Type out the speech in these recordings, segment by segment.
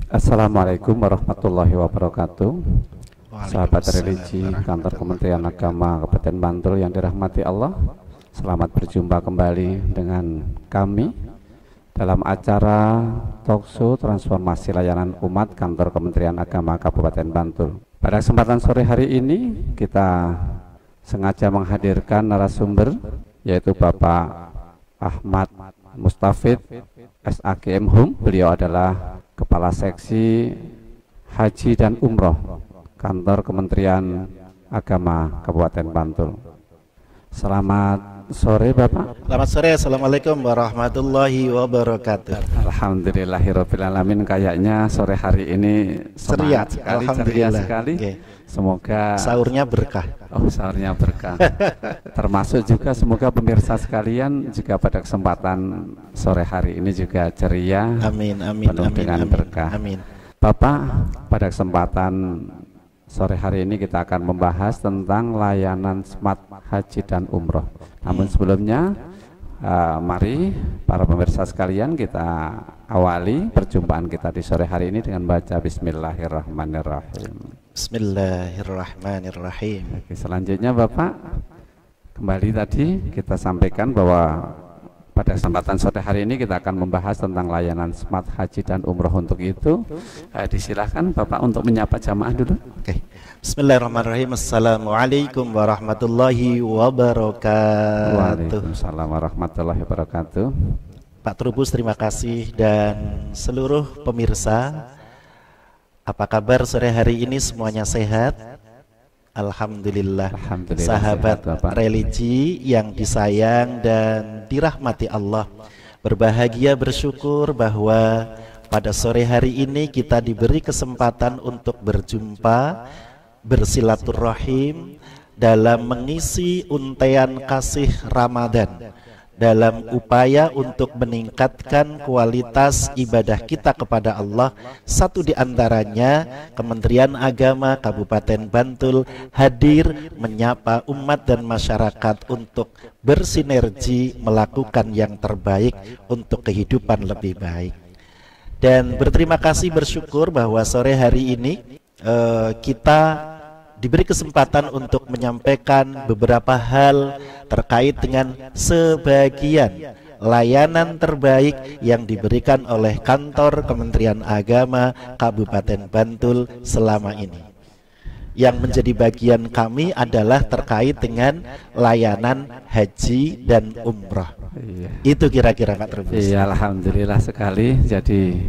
Assalamualaikum warahmatullahi wabarakatuh. Sahabat religi kantor Kementerian Agama Kabupaten Bantul yang dirahmati Allah, selamat berjumpa kembali dengan kami dalam acara talkshow transformasi layanan umat kantor Kementerian Agama Kabupaten Bantul. Pada kesempatan sore hari ini kita sengaja menghadirkan narasumber yaitu Bapak Ahmad Mustafid SAGM Hum. Beliau adalah Kepala Seksi Haji dan Umroh Kantor Kementerian Agama Kabupaten Bantul. Selamat sore Bapak. Selamat sore, Assalamualaikum warahmatullahi wabarakatuh. Alhamdulillahirrahmanirrahim. Kayaknya sore hari ini ceria sekali, ceria sekali. Okay. Semoga sahurnya berkah. Oh, sahurnya berkah. Termasuk juga semoga pemirsa sekalian juga pada kesempatan sore hari ini juga ceria. Amin, amin, penuh amin, dengan amin, berkah. amin. Bapak, pada kesempatan sore hari ini kita akan membahas tentang layanan smart haji dan umroh. Namun sebelumnya, mari para pemirsa sekalian kita awali perjumpaan kita di sore hari ini dengan baca Bismillahirrahmanirrahim. Bismillahirrahmanirrahim. Oke, selanjutnya Bapak, kembali tadi kita sampaikan bahwa pada kesempatan sore hari ini kita akan membahas tentang layanan smart haji dan umroh. Untuk itu disilahkan Bapak untuk menyapa jamaah dulu. Oke. Bismillahirrahmanirrahim. Assalamualaikum warahmatullahi wabarakatuh. Waalaikumsalam warahmatullahi wabarakatuh. Pak Trubus, terima kasih, dan seluruh pemirsa, apa kabar sore hari ini? Semuanya sehat? Alhamdulillah. Alhamdulillah. Sahabat sehat, religi yang disayang dan dirahmati Allah, berbahagia bersyukur bahwa pada sore hari ini kita diberi kesempatan untuk berjumpa, bersilaturahim dalam mengisi untaian kasih Ramadan, dalam upaya untuk meningkatkan kualitas ibadah kita kepada Allah. Satu di antaranya Kementerian Agama Kabupaten Bantul hadir menyapa umat dan masyarakat untuk bersinergi melakukan yang terbaik untuk kehidupan lebih baik. Dan berterima kasih, bersyukur bahwa sore hari ini kita diberi kesempatan untuk menyampaikan beberapa hal terkait dengan sebagian layanan terbaik yang diberikan oleh kantor Kementerian Agama Kabupaten Bantul selama ini. Yang menjadi bagian kami adalah terkait dengan layanan haji dan umroh. Iya. Itu kira-kira Pak Trubus. Iya, alhamdulillah sekali. Jadi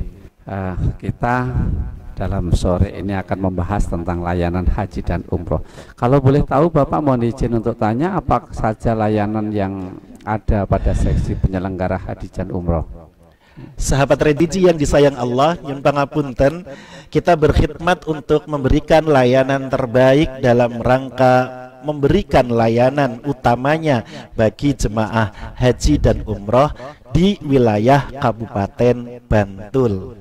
kita dalam sore ini akan membahas tentang layanan haji dan umroh. Kalau boleh tahu Bapak, mohon izin untuk tanya apa saja layanan yang ada pada seksi penyelenggara haji dan umroh. Sahabat religi yang disayang Allah, nyun pangapunten, kita berkhidmat untuk memberikan layanan terbaik dalam rangka memberikan layanan utamanya bagi jemaah haji dan umroh di wilayah Kabupaten Bantul.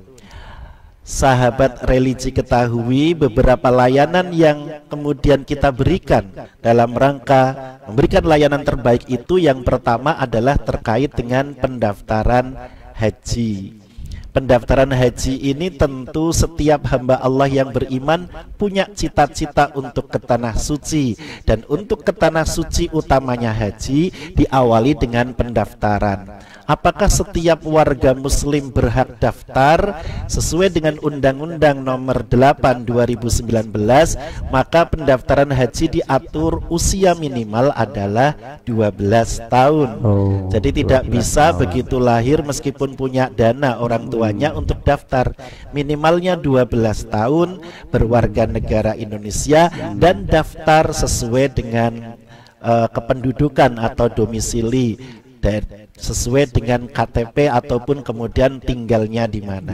Sahabat religi ketahui beberapa layanan yang kemudian kita berikan dalam rangka memberikan layanan terbaik itu. Yang pertama adalah terkait dengan pendaftaran haji. Pendaftaran haji ini tentu setiap hamba Allah yang beriman punya cita-cita untuk ke tanah suci, dan untuk ke tanah suci utamanya haji diawali dengan pendaftaran. Apakah setiap warga muslim berhak daftar? Sesuai dengan Undang-Undang Nomor 8 2019, maka pendaftaran haji diatur usia minimal adalah 12 tahun. Jadi tidak bisa begitu lahir meskipun punya dana orang tuanya untuk daftar. Minimalnya 12 tahun, berwarga negara Indonesia, dan daftar sesuai dengan kependudukan atau domisili, dan sesuai dengan KTP ataupun kemudian tinggalnya di mana.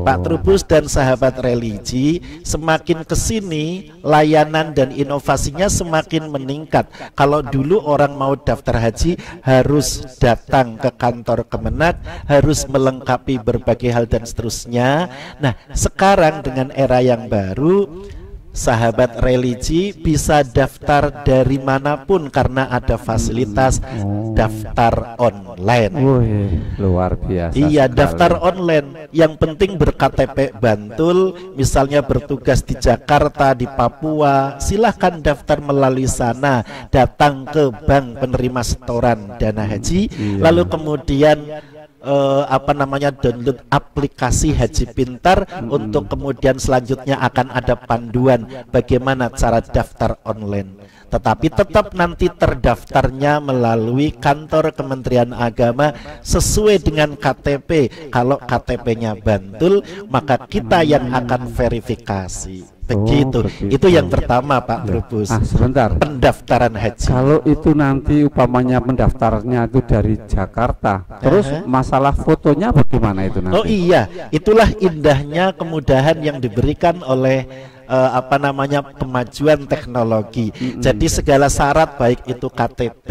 Pak Trubus dan sahabat religi, semakin kesini layanan dan inovasinya semakin meningkat. Kalau dulu orang mau daftar haji harus datang ke kantor Kemenak, harus melengkapi berbagai hal dan seterusnya. Nah, sekarang dengan era yang baru, sahabat religi bisa daftar dari manapun karena ada fasilitas daftar online. Luar biasa. Iya, sekali. daftar online. Yang penting berKTP Bantul, misalnya bertugas di Jakarta, di Papua, silahkan daftar melalui sana, datang ke bank penerima setoran dana haji, lalu kemudian download aplikasi Haji Pintar untuk kemudian selanjutnya akan ada panduan bagaimana cara daftar online. Tetapi tetap nanti terdaftarnya melalui kantor Kementerian Agama sesuai dengan KTP. Kalau KTP-nya Bantul, maka kita yang akan verifikasi. Begitu. Itu yang pertama, Pak Trubus. Sebentar. Pendaftaran haji. Kalau itu nanti upamanya pendaftarnya itu dari Jakarta, terus masalah fotonya bagaimana itu nanti? Oh iya, itulah indahnya kemudahan yang diberikan oleh kemajuan teknologi. Jadi segala syarat baik itu KTP,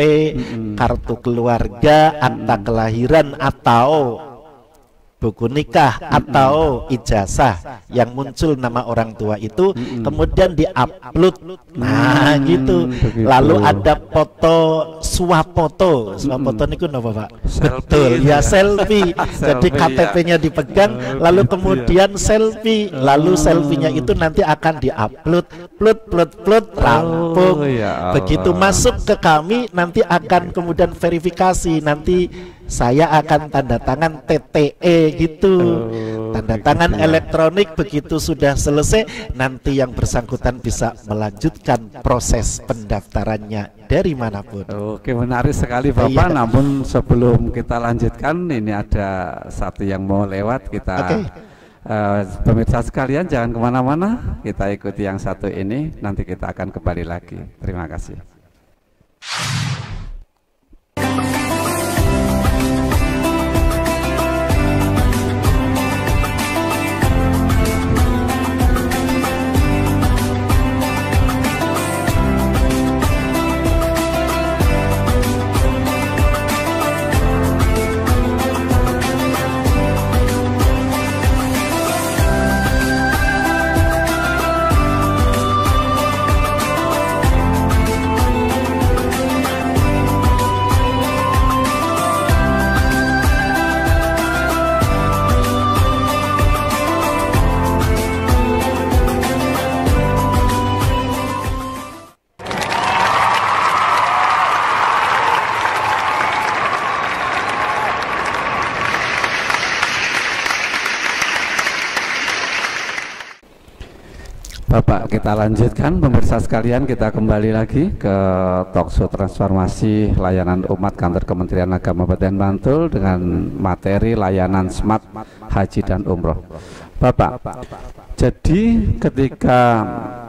kartu keluarga, akta kelahiran atau buku nikah atau ijazah yang muncul nama orang tua itu kemudian diupload. Nah, gitu. Lalu ada foto swafoto. Swafoto niku napa, Pak? Betul, ya selfie. Jadi KTP-nya dipegang lalu kemudian selfie. Lalu selfie-nya itu nanti akan diupload, upload rampung. Begitu masuk ke kami nanti akan kemudian verifikasi. Nanti saya akan tanda tangan TTE gitu, tanda tangan elektronik. Begitu sudah selesai, nanti yang bersangkutan bisa melanjutkan proses pendaftarannya dari manapun. Oke, menarik sekali Bapak. Namun sebelum kita lanjutkan, ini ada satu yang mau lewat. Kita pemirsa sekalian jangan kemana-mana, kita ikuti yang satu ini, nanti kita akan kembali lagi. Terima kasih. Bapak, kita lanjutkan pemirsa sekalian, kita kembali lagi ke talkshow transformasi layanan umat kantor Kementerian Agama Kabupaten Bantul dengan materi layanan smart haji dan umroh. Bapak, jadi ketika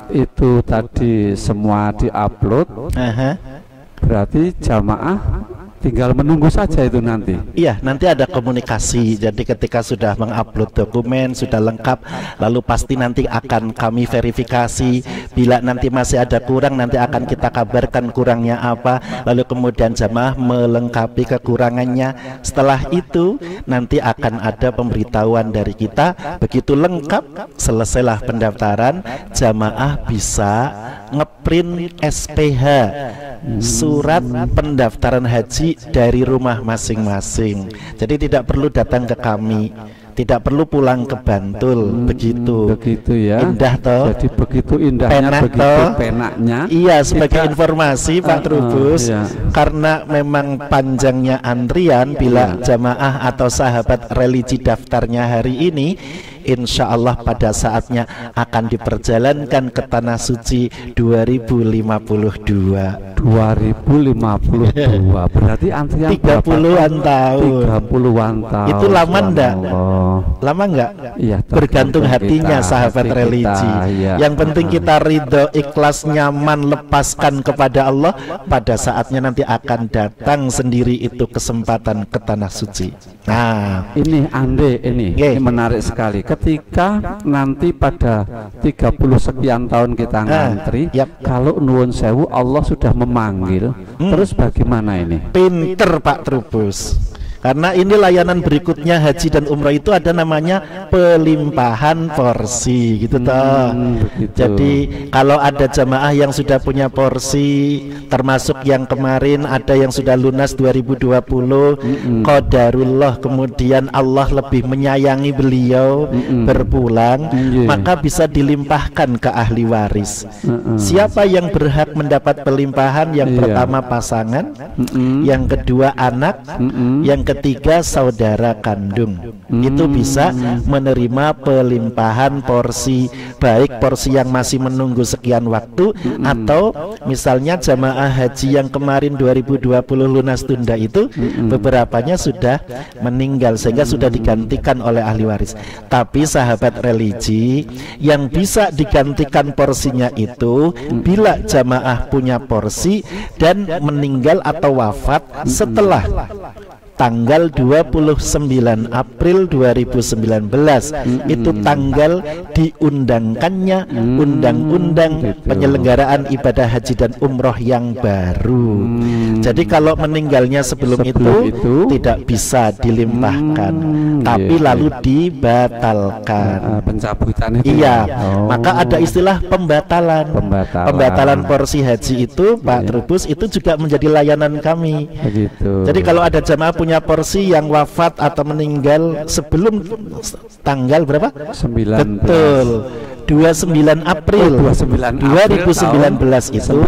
itu tadi semua diupload, berarti jamaah tinggal menunggu saja itu nanti. Iya, nanti ada komunikasi. Jadi ketika sudah mengupload dokumen, sudah lengkap, lalu pasti nanti akan kami verifikasi. Bila nanti masih ada kurang, nanti akan kita kabarkan kurangnya apa. Lalu kemudian jamaah melengkapi kekurangannya. Setelah itu nanti akan ada pemberitahuan dari kita. Begitu lengkap, selesailah pendaftaran, jamaah bisa ngeprint SPH, surat pendaftaran haji dari rumah masing-masing. Jadi tidak perlu datang ke kami, tidak perlu pulang ke Bantul. Begitu ya. Indah toh. Jadi begitu indahnya, begitu penaknya. Iya, sebagai informasi Pak Trubus, karena memang panjangnya antrian bila jamaah atau sahabat religi daftarnya hari ini, insya Allah pada saatnya akan diperjalankan ke Tanah Suci 2052. 2052 berarti antrian 30-an tahun. 30-an tahun. Itu lama enggak? Lama enggak? Iya, bergantung hatinya sahabat religi. Yang penting kita ridho, ikhlas, nyaman, lepaskan kepada Allah. Pada saatnya nanti akan datang sendiri itu kesempatan ke Tanah Suci. Nah, ini Ande, ini menarik sekali. Ketika nanti pada 30 sekian tahun kita ngantri, kalau nuwun sewu Allah sudah memanggil, terus bagaimana ini? Pinter Pak Trubus. Karena ini layanan berikutnya haji dan umroh itu ada namanya pelimpahan porsi gitu toh. Jadi kalau ada jamaah yang sudah punya porsi, termasuk yang kemarin ada yang sudah lunas 2020, qadarullah kemudian Allah lebih menyayangi beliau berpulang, maka bisa dilimpahkan ke ahli waris. Siapa yang berhak mendapat pelimpahan? Yang pertama pasangan, yang kedua anak, yang ketiga saudara kandung. Itu bisa menerima pelimpahan porsi, baik porsi yang masih menunggu sekian waktu atau misalnya jamaah haji yang kemarin 2020 lunas tunda itu beberapanya sudah meninggal sehingga sudah digantikan oleh ahli waris. Tapi sahabat religi, yang bisa digantikan porsinya itu bila jamaah punya porsi dan meninggal atau wafat setelah tanggal 29 April 2019, itu tanggal diundangkannya undang-undang penyelenggaraan ibadah haji dan umroh yang baru. Jadi kalau meninggalnya sebelum itu tidak bisa dilimpahkan, tapi lalu dibatalkan. Pencabutan itu. Iya, maka ada istilah pembatalan. Pembatalan porsi haji itu, Pak Trubus, itu juga menjadi layanan kami. Begitu. Jadi kalau ada jamaah punya porsi yang wafat atau meninggal sebelum tanggal berapa? 19. Betul. 29 April 2019 itu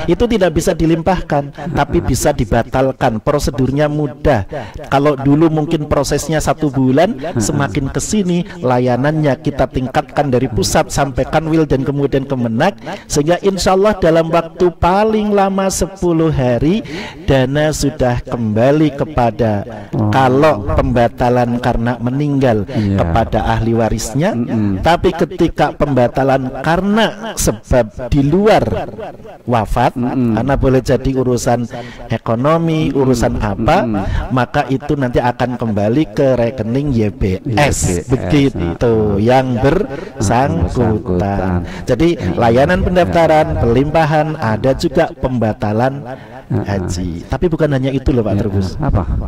itu tidak bisa dilimpahkan, tapi bisa dibatalkan. Prosedurnya mudah. Kalau dulu mungkin prosesnya 1 bulan, semakin kesini layanannya kita tingkatkan dari pusat sampai Kanwil dan kemudian Kemenak, sehingga insya Allah dalam waktu paling lama 10 hari dana sudah kembali kepada kalau pembatalan karena meninggal kepada ahli warisnya. Tapi ketika pembatalan karena sebab di luar wafat, karena boleh jadi urusan ekonomi, urusan apa, maka itu nanti akan kembali ke rekening YBS, begitu yang bersangkutan. Jadi layanan pendaftaran, pelimpahan, ada juga pembatalan haji. Tapi bukan hanya itu loh Pak Trubus.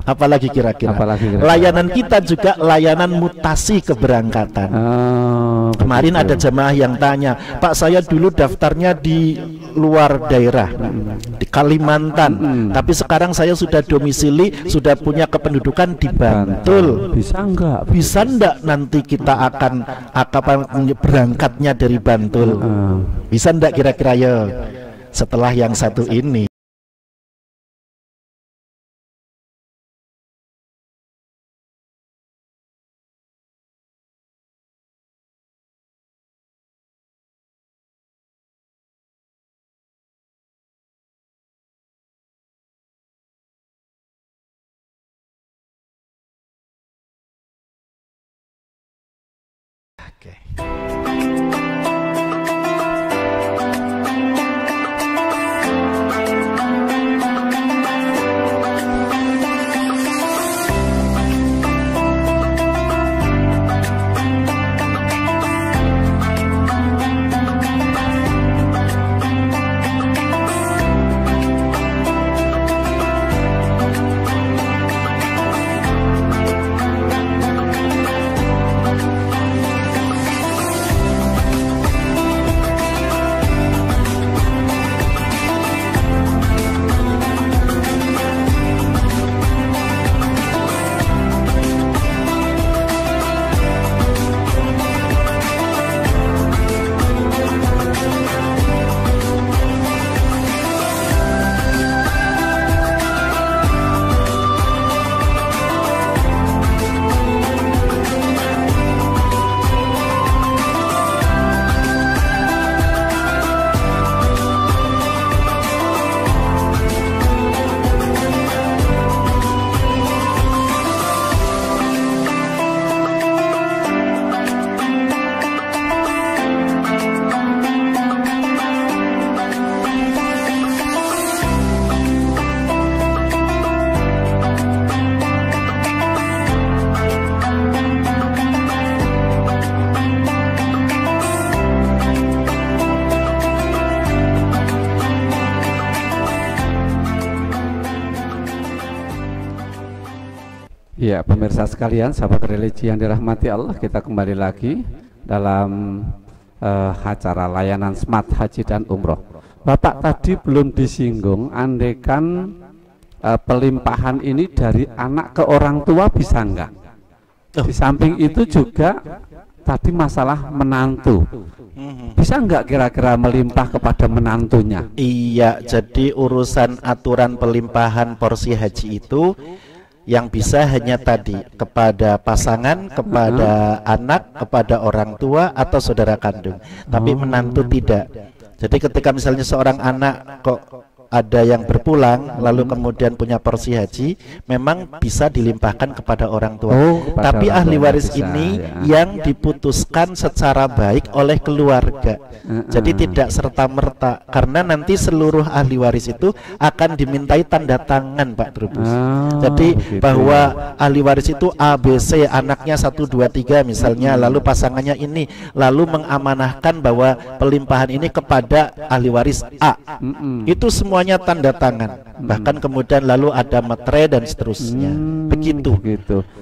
Apalagi kira-kira? Layanan kita juga layanan mutasi keberangkatan. Kemarin ada jamaah yang tanya, Pak, saya dulu daftarnya di luar daerah, di Kalimantan, tapi sekarang saya sudah domisili, sudah punya kependudukan di Bantul. Bisa enggak nanti kita akan berangkatnya dari Bantul? Bisa enggak kira-kira ya setelah yang satu ini? Ya, pemirsa sekalian, sahabat religi yang dirahmati Allah, kita kembali lagi dalam acara layanan Smart Haji dan Umroh. Bapak tadi belum disinggung, andaikan pelimpahan ini dari anak ke orang tua bisa enggak? Di samping itu juga tadi masalah menantu, bisa enggak kira-kira melimpah kepada menantunya? Iya, jadi urusan aturan pelimpahan porsi haji itu yang bisa hanya tadi kepada pasangan, kepada anak, kepada orang tua atau saudara kandung, tapi menantu tidak. Jadi ketika misalnya seorang anak kok ada yang berpulang lalu kemudian punya porsi haji, memang bisa dilimpahkan kepada orang tua. Tapi ahli waris ini yang diputuskan secara baik oleh keluarga. Jadi tidak serta-merta, karena nanti seluruh ahli waris itu akan dimintai tanda tangan, Pak Trubus. Jadi bahwa ahli waris itu ABC, anaknya 1, 2, 3 misalnya, lalu pasangannya ini, lalu mengamanahkan bahwa pelimpahan ini kepada ahli waris A. Itu semuanya tanda tangan, bahkan kemudian lalu ada materai dan seterusnya. Begitu.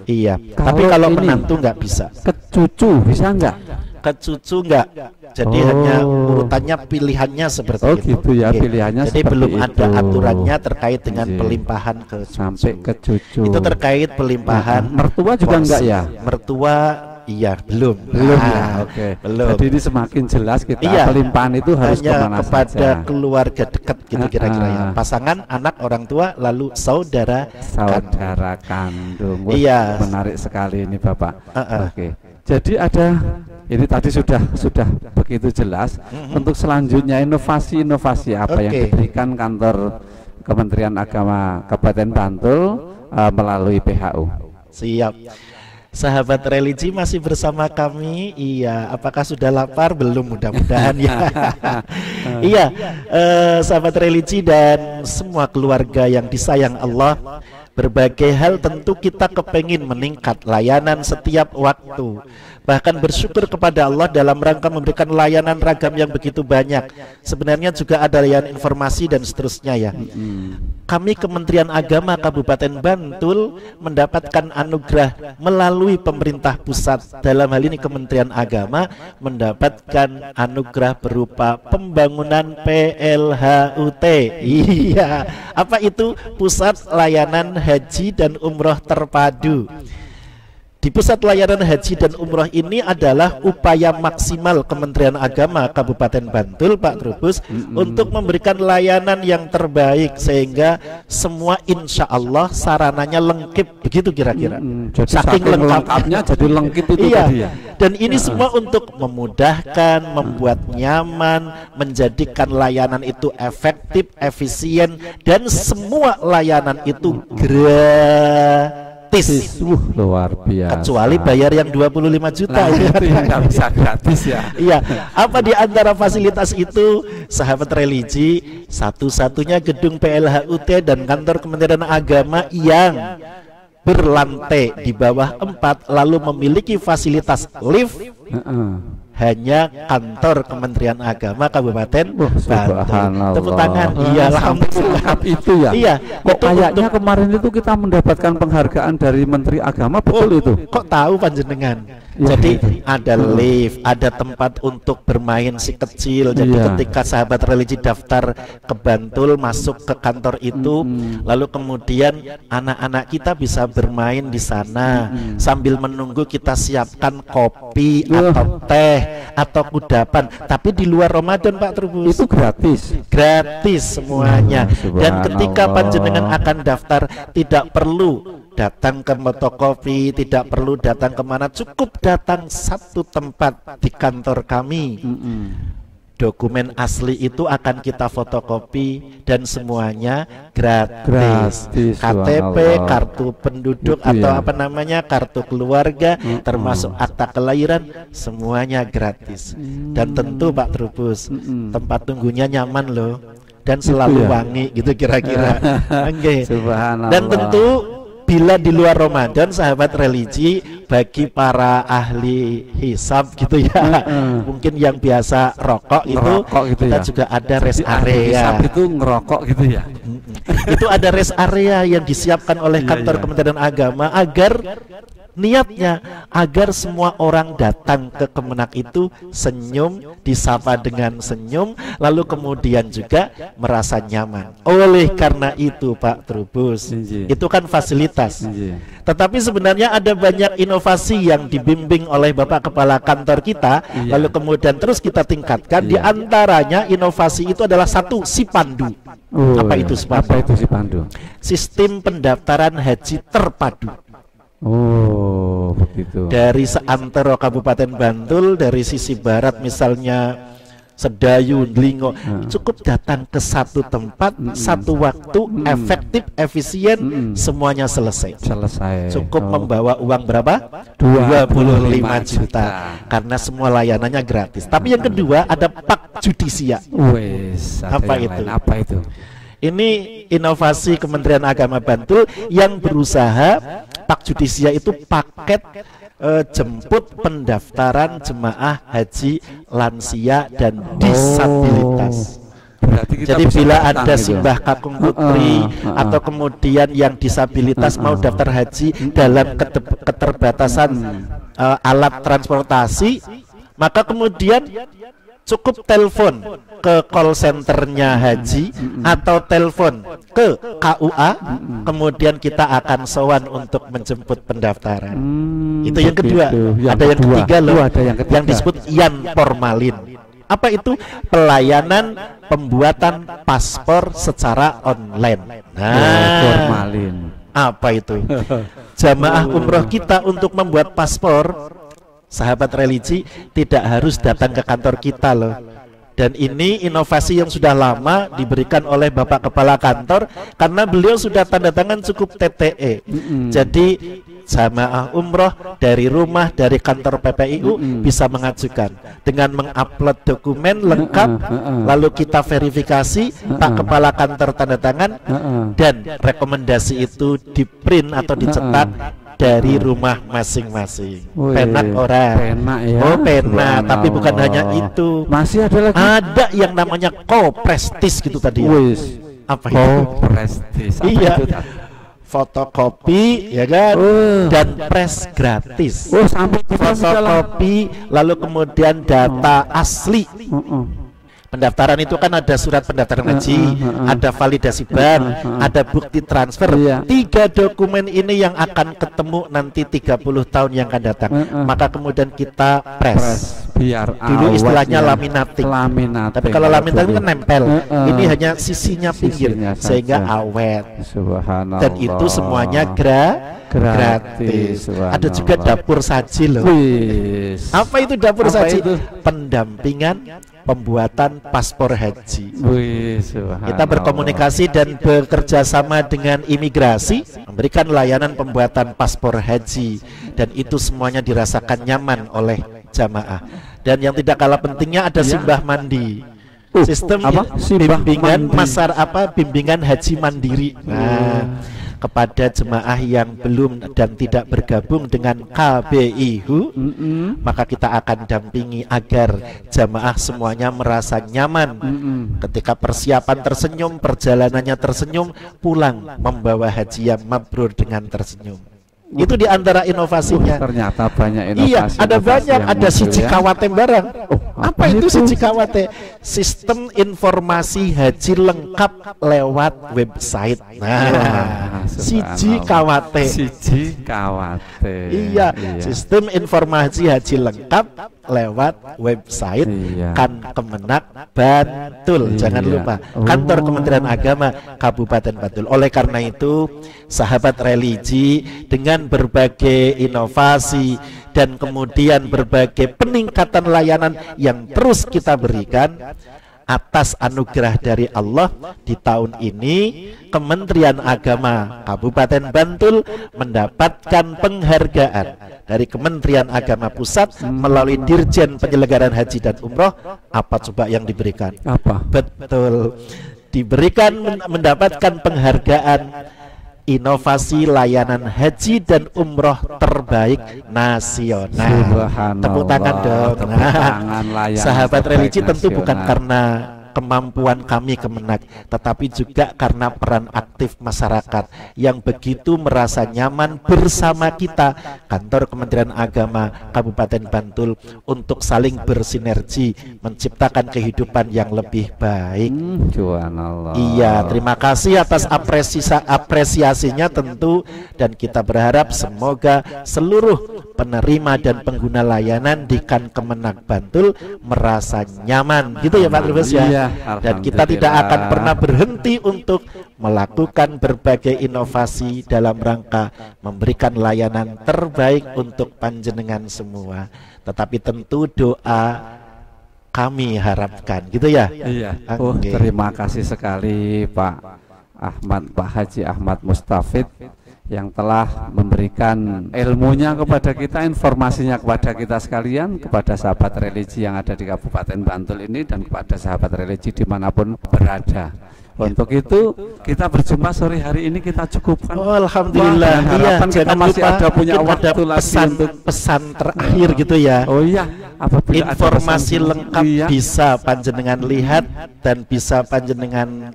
Iya. Tapi kalau menantu nggak bisa. Ke cucu bisa nggak? Ke cucu nggak. Jadi hanya urutannya, pilihannya seperti itu. Gitu ya, pilihannya. Jadi belum ada aturannya terkait dengan pelimpahan ke cucu. Sampai ke cucu. Itu terkait pelimpahan. Mertua juga enggak ya? Mertua iya, belum ya. Belum. Jadi ini semakin jelas kita pelimpahan itu harus kemana kepada saja. Keluarga dekat gitu kira-kira ya. Pasangan, anak, orang tua, lalu saudara kandung. Iya. Menarik sekali ini Bapak. Jadi ada ini tadi sudah begitu jelas. Untuk selanjutnya inovasi-inovasi apa yang diberikan kantor Kementerian Agama Kabupaten Bantul melalui PHU. Siap. Sahabat religi masih bersama kami. Iya, apakah sudah lapar? Belum, mudah-mudahan ya. Iya, sahabat religi dan semua keluarga yang disayang Allah, berbagai hal tentu kita kepengin meningkat layanan setiap waktu. Bahkan bersyukur kepada Allah dalam rangka memberikan layanan ragam yang begitu banyak. Sebenarnya juga ada layanan informasi dan seterusnya ya. Kami Kementerian Agama Kabupaten Bantul mendapatkan anugerah melalui pemerintah pusat. Dalam hal ini Kementerian Agama mendapatkan anugerah berupa pembangunan PLHUT. Iya, apa itu? Pusat Layanan Haji dan Umroh Terpadu. Di pusat layanan haji dan umroh ini adalah upaya maksimal Kementerian Agama Kabupaten Bantul, Pak Trubus, untuk memberikan layanan yang terbaik sehingga semua insya Allah sarananya lengkap, begitu kira-kira. Saking lengkapnya jadi lengkap itu tadi ya. Dan ini semua untuk memudahkan, membuat nyaman, menjadikan layanan itu efektif, efisien, dan semua layanan itu gratis. Luar biasa. Kecuali bayar yang 25 juta itu yang nggak bisa gratis ya. Iya, apa di antara fasilitas itu, sahabat religi, satu-satunya gedung PLHUT dan kantor Kementerian Agama yang berlantai di bawah 4 lalu memiliki fasilitas lift hanya kantor Kementerian Agama Kabupaten Bantul. Tepuk tangan. Iya, alhamdulillah itu ya. Iya, kok kayaknya kemarin itu kita mendapatkan penghargaan dari Menteri Agama, betul itu? Kok tahu panjenengan? Jadi ada lift, ada tempat untuk bermain si kecil. Jadi ketika sahabat religi daftar ke Bantul, masuk ke kantor itu, lalu kemudian anak-anak kita bisa bermain di sana sambil menunggu kita siapkan kopi atau teh atau kudapan. Tapi di luar Ramadan, Pak Trubus, itu gratis semuanya. Dan ketika panjenengan akan daftar, tidak perlu datang ke fotokopi, tidak perlu datang kemana, cukup datang satu tempat di kantor kami. Dokumen asli itu akan kita fotokopi dan semuanya gratis. KTP, kartu penduduk atau apa namanya, kartu keluarga, termasuk akta kelahiran, semuanya gratis. Dan tentu Pak Trubus, tempat tunggunya nyaman loh, dan selalu wangi gitu kira-kira. Dan tentu bila di luar Ramadan, sahabat religi, bagi para ahli hisab gitu ya, mungkin yang biasa rokok itu, kita juga ada rest area. Hisab itu ngerokok gitu ya. Itu ada rest area yang disiapkan oleh kantor Kementerian Agama agar niatnya agar semua orang datang ke Kemenak itu senyum, disapa dengan senyum, lalu kemudian juga merasa nyaman. Oleh karena itu Pak Trubus, itu kan fasilitas. Tetapi sebenarnya ada banyak inovasi yang dibimbing oleh Bapak Kepala Kantor kita, lalu kemudian terus kita tingkatkan. Di antaranya inovasi itu adalah satu, Sipandu. Apa itu Sipandu? Apa itu Sipandu? Sistem pendaftaran haji terpadu. Oh, begitu. Dari seantero Kabupaten Bantul, dari sisi barat misalnya Sedayu, Delingo, cukup datang ke satu tempat, satu waktu, efektif, efisien, semuanya selesai. Cukup membawa uang berapa? 25 juta. Karena semua layanannya gratis. Tapi yang kedua ada Pak Judisia. Apa itu? Apa itu? Ini inovasi Kementerian Agama Bantul yang berusaha, Pak Judisia itu paket jemput pendaftaran jemaah haji lansia dan disabilitas. Jadi bila ada Simbah Kakung Putri atau kemudian yang disabilitas mau daftar haji dalam keterbatasan alat transportasi, maka kemudian cukup telepon ke call centernya haji atau telepon ke KUA, kemudian kita akan sowan untuk menjemput pendaftaran. Itu yang kedua. Ada yang ketiga loh, yang disebut Yan Formalin. Apa itu? Pelayanan pembuatan paspor secara online. Formalin. Apa itu? Jamaah umroh kita untuk membuat paspor, sahabat religi, tidak harus datang ke kantor kita loh. Dan ini inovasi yang sudah lama diberikan oleh Bapak Kepala Kantor, karena beliau sudah tanda tangan cukup TTE. Jadi jamaah umroh dari rumah, dari kantor PPIU bisa mengajukan dengan mengupload dokumen lengkap, lalu kita verifikasi, Pak Kepala Kantor tanda tangan, dan rekomendasi itu di-print atau dicetak dari rumah masing-masing. Penak orang. Penak ya. Oh penak, tapi bukan hanya itu. Masih ada lagi. Ada yang namanya co-prestis gitu tadi. Apa itu? Co-prestis. Iya. Fotokopi ya kan, dan press gratis. Sampai fotokopi, lalu kemudian data asli. Pendaftaran itu kan ada surat pendaftaran haji, ada validasi bank, ada bukti transfer. 3 dokumen ini yang akan ketemu nanti 30 tahun yang akan datang. Maka kemudian kita press. Biar dulu istilahnya laminating. Tapi kalau laminating kan nempel. Ini hanya sisinya pinggir sehingga awet. Subhanallah. Dan itu semuanya gratis. Ada juga dapur saji loh. Apa itu dapur saji? Pendampingan pembuatan paspor haji. Kita berkomunikasi dan bekerja sama dengan imigrasi, memberikan layanan pembuatan paspor haji, dan itu semuanya dirasakan nyaman oleh jamaah. Dan yang tidak kalah pentingnya ada simbah mandi. Sistem bimbingan bimbingan haji mandiri. Kepada jemaah yang belum dan tidak bergabung dengan KBIHU, maka kita akan dampingi agar jemaah semuanya merasa nyaman. Ketika persiapan tersenyum, perjalanannya tersenyum, pulang membawa haji yang mabrur dengan tersenyum. Itu di antara inovasinya. Ternyata banyak inovasi. Iya, ada banyak. Ada siji kawate barang. Apa itu siji kawate? Sistem informasi haji lengkap lewat website. Siji kawate. Iya, sistem informasi haji lengkap lewat website kan Kemenak Bantul. Jangan lupa, kantor Kementerian Agama Kabupaten Bantul. Oleh karena itu, sahabat religi, dengan berbagai inovasi dan kemudian berbagai peningkatan layanan yang terus kita berikan, atas anugerah dari Allah, di tahun ini Kementerian Agama Kabupaten Bantul mendapatkan penghargaan dari Kementerian Agama Pusat melalui Dirjen Penyelenggaraan Haji dan Umroh. Apa coba yang diberikan? Apa? Betul, diberikan mendapatkan penghargaan inovasi layanan haji dan umroh terbaik nasional. Tepuk tangan dong. Tepuk tangan, sahabat religi tentu bukan karena kemampuan kami Kemenak, tetapi juga karena peran aktif masyarakat yang begitu merasa nyaman bersama kita, kantor Kementerian Agama Kabupaten Bantul, untuk saling bersinergi menciptakan kehidupan yang lebih baik. Iya, terima kasih atas apresiasinya tentu, dan kita berharap semoga seluruh penerima dan pengguna layanan di Kemenak Bantul merasa nyaman, gitu ya Pak Trubus ya. Iya, dan kita tidak akan pernah berhenti untuk melakukan berbagai inovasi dalam rangka memberikan layanan terbaik untuk panjenengan semua. Tetapi tentu doa kami harapkan, gitu ya. Iya. Terima kasih sekali Pak Haji Ahmad Mustafid yang telah memberikan ilmunya kepada kita, informasinya kepada kita sekalian, kepada sahabat religi yang ada di Kabupaten Bantul ini, dan kepada sahabat religi dimanapun berada. Untuk itu kita berjumpa sore hari ini kita cukupkan. Oh, alhamdulillah. Iya, kita masih lupa, ada punya waktu lagi untuk pesan terakhir gitu ya. Oh iya, informasi lengkap bisa panjenengan lihat dan bisa panjenengan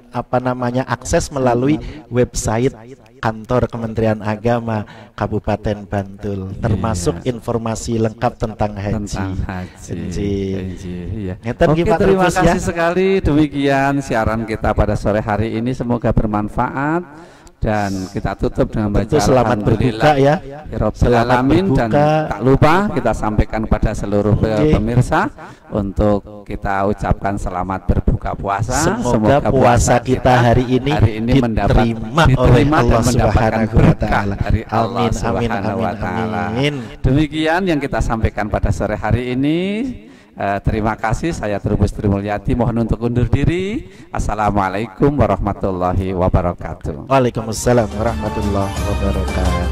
akses melalui website kantor Kementerian Agama Kabupaten Bantul, termasuk informasi lengkap tentang haji. Iya. Oke, terima kasih sekali. Demikian siaran kita pada sore hari ini, semoga bermanfaat, dan kita tutup dengan baca selamat berbuka ya. Selamat berbuka. Dan tak lupa kita sampaikan kepada seluruh pemirsa untuk kita ucapkan selamat berbuka puasa. Semoga puasa kita hari ini diterima oleh Allah Subhanahu wa taala. Dari Allah Subhanahu wa taala. Demikian yang kita sampaikan pada sore hari ini. Terima kasih, saya Trubus Trimulyati mohon untuk undur diri. Assalamualaikum warahmatullahi wabarakatuh. Waalaikumsalam warahmatullahi wabarakatuh.